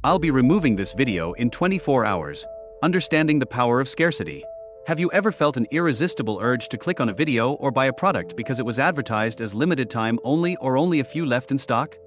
I'll be removing this video in 24 hours. Understanding the power of scarcity. Have you ever felt an irresistible urge to click on a video or buy a product because it was advertised as limited time only or only a few left in stock?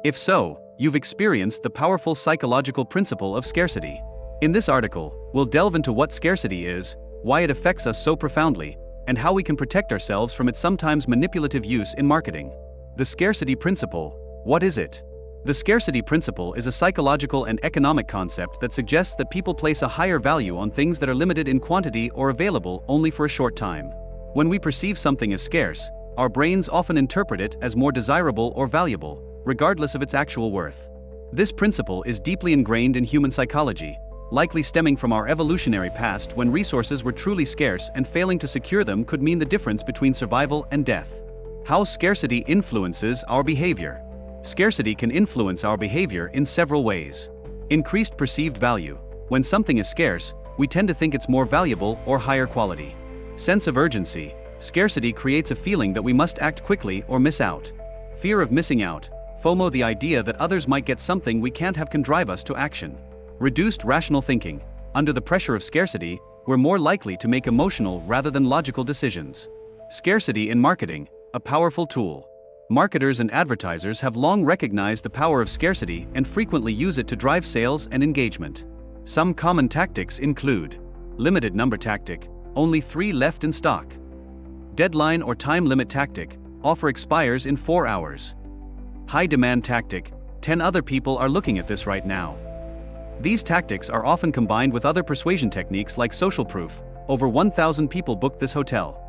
If so, you've experienced the powerful psychological principle of scarcity. In this article, we'll delve into what scarcity is, why it affects us so profoundly, and how we can protect ourselves from its sometimes manipulative use in marketing. The scarcity principle. What is it? The scarcity principle is a psychological and economic concept that suggests that people place a higher value on things that are limited in quantity or available only for a short time. When we perceive something as scarce, our brains often interpret it as more desirable or valuable, regardless of its actual worth. This principle is deeply ingrained in human psychology, likely stemming from our evolutionary past when resources were truly scarce and failing to secure them could mean the difference between survival and death. How scarcity influences our behavior. Scarcity can influence our behavior in several ways. Increased perceived value. When something is scarce, we tend to think it's more valuable or higher quality. Sense of urgency. Scarcity creates a feeling that we must act quickly or miss out. Fear of missing out. FOMO, the idea that others might get something we can't have, can drive us to action. Reduced rational thinking. Under the pressure of scarcity, we're more likely to make emotional rather than logical decisions. Scarcity in marketing. A powerful tool. Marketers and advertisers have long recognized the power of scarcity and frequently use it to drive sales and engagement. Some common tactics include: limited number tactic, only 3 left in stock. Deadline or time limit tactic, offer expires in 4 hours. High demand tactic, 10 other people are looking at this right now. These tactics are often combined with other persuasion techniques like social proof, over 1,000 people booked this hotel,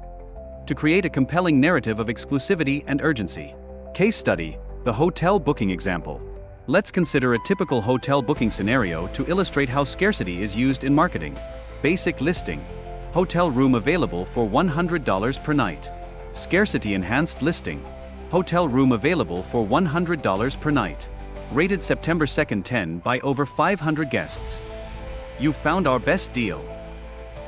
to create a compelling narrative of exclusivity and urgency. Case study: the hotel booking example. Let's consider a typical hotel booking scenario to illustrate how scarcity is used in marketing. Basic listing. Hotel room available for $100 per night. Scarcity enhanced listing. Hotel room available for $100 per night. Rated September 2nd 10 by over 500 guests. You found our best deal.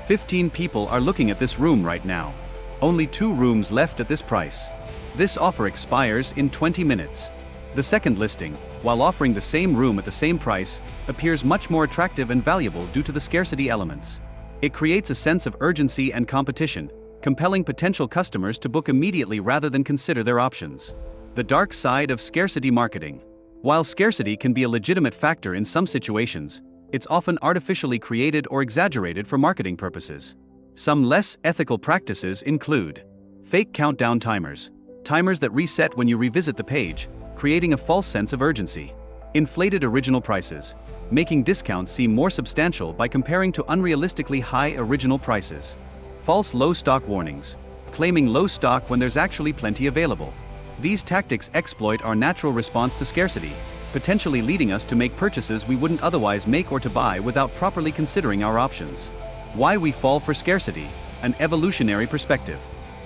15 people are looking at this room right now. Only 2 rooms left at this price. This offer expires in 20 minutes. The second listing, while offering the same room at the same price, appears much more attractive and valuable due to the scarcity elements. It creates a sense of urgency and competition, compelling potential customers to book immediately rather than consider their options. The dark side of scarcity marketing. While scarcity can be a legitimate factor in some situations, it's often artificially created or exaggerated for marketing purposes. Some less ethical practices include: fake countdown timers, timers that reset when you revisit the page, creating a false sense of urgency. Inflated original prices, making discounts seem more substantial by comparing to unrealistically high original prices. False low stock warnings, claiming low stock when there's actually plenty available. These tactics exploit our natural response to scarcity, potentially leading us to make purchases we wouldn't otherwise make or to buy without properly considering our options. Why we fall for scarcity. An evolutionary perspective.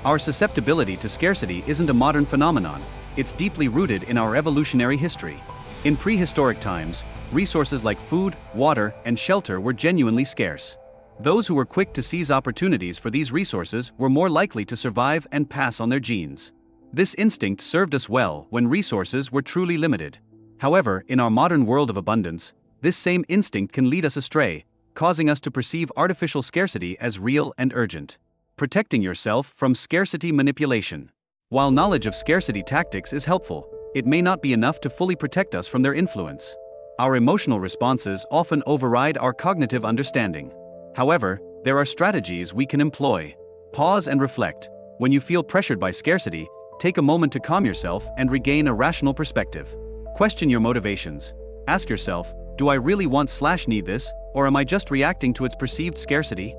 Our susceptibility to scarcity isn't a modern phenomenon, it's deeply rooted in our evolutionary history. In prehistoric times, resources like food, water, and shelter were genuinely scarce. Those who were quick to seize opportunities for these resources were more likely to survive and pass on their genes. This instinct served us well when resources were truly limited. However, in our modern world of abundance, this same instinct can lead us astray, causing us to perceive artificial scarcity as real and urgent. Protecting yourself from scarcity manipulation. While knowledge of scarcity tactics is helpful, it may not be enough to fully protect us from their influence. Our emotional responses often override our cognitive understanding. However, there are strategies we can employ. Pause and reflect. When you feel pressured by scarcity, take a moment to calm yourself and regain a rational perspective. Question your motivations. Ask yourself, do I really want/need this, or am I just reacting to its perceived scarcity?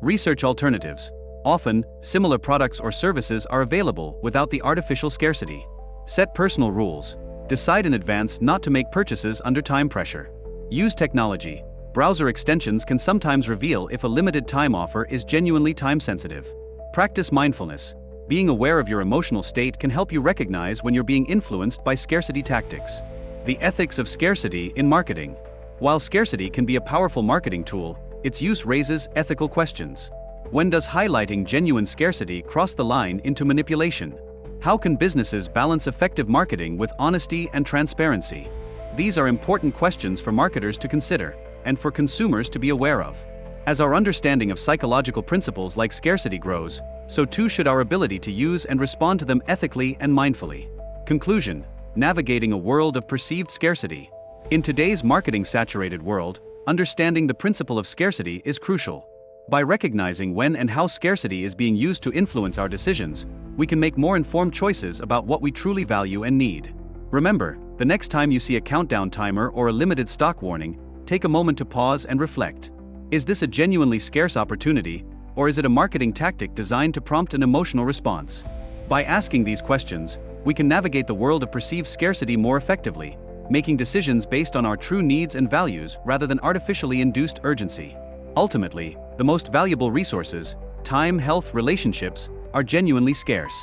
Research alternatives. Often, similar products or services are available without the artificial scarcity. Set personal rules. Decide in advance not to make purchases under time pressure. Use technology. Browser extensions can sometimes reveal if a limited time offer is genuinely time-sensitive. Practice mindfulness. Being aware of your emotional state can help you recognize when you're being influenced by scarcity tactics. The ethics of scarcity in marketing. While scarcity can be a powerful marketing tool, its use raises ethical questions. When does highlighting genuine scarcity cross the line into manipulation? How can businesses balance effective marketing with honesty and transparency? These are important questions for marketers to consider, and for consumers to be aware of. As our understanding of psychological principles like scarcity grows, so too should our ability to use and respond to them ethically and mindfully. Conclusion: navigating a world of perceived scarcity. In today's marketing-saturated world, understanding the principle of scarcity is crucial. By recognizing when and how scarcity is being used to influence our decisions, we can make more informed choices about what we truly value and need. Remember, the next time you see a countdown timer or a limited stock warning, take a moment to pause and reflect. Is this a genuinely scarce opportunity, or is it a marketing tactic designed to prompt an emotional response? By asking these questions, we can navigate the world of perceived scarcity more effectively, making decisions based on our true needs and values rather than artificially induced urgency. Ultimately, the most valuable resources, time, health, relationships, are genuinely scarce.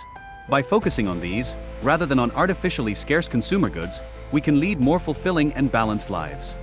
By focusing on these, rather than on artificially scarce consumer goods, we can lead more fulfilling and balanced lives.